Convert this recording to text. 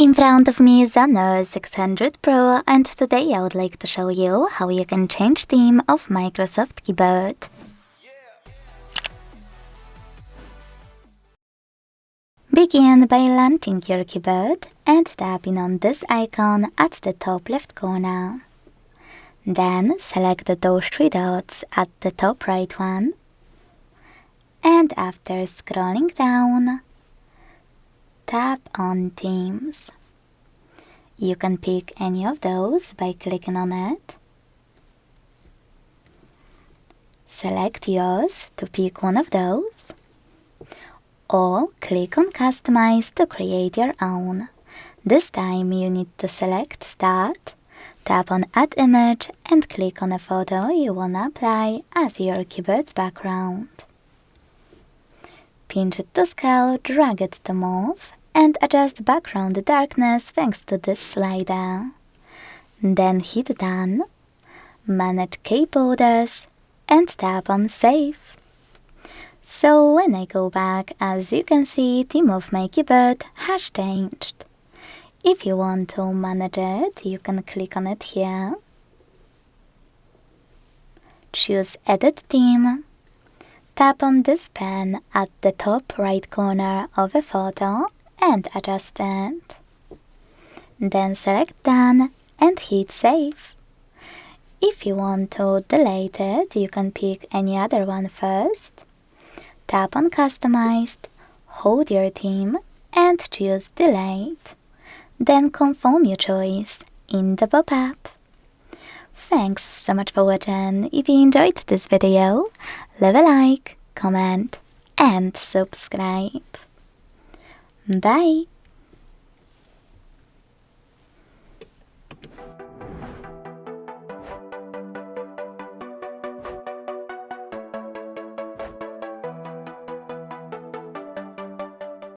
In front of me is a Node 600 Pro, and today I would like to show you how you can change theme of Microsoft keyboard. Begin by launching your keyboard and tapping on this icon at the top left corner. Then select those three dots at the top right one. And after scrolling down, tap on Themes. You can pick any of those by clicking on it. Select yours to pick one of those, or click on Customize to create your own. This time you need to select Start, tap on Add Image and click on a photo you wanna apply as your keyboard's background. Pinch it to scale, drag it to move, and adjust background darkness thanks to this slider. Then hit Done, manage key borders, and tap on Save. So when I go back, as you can see, theme of my keyboard has changed. If you want to manage it, you can click on it here. Choose Edit Theme. Tap on this pen at the top right corner of a photo and adjust it. Then select Done and hit Save. If you want to delete it, you can pick any other one first. Tap on Customized, hold your theme and choose Delete. Then confirm your choice in the pop-up. Thanks so much for watching. If you enjoyed this video, leave a like, comment and subscribe. Bye!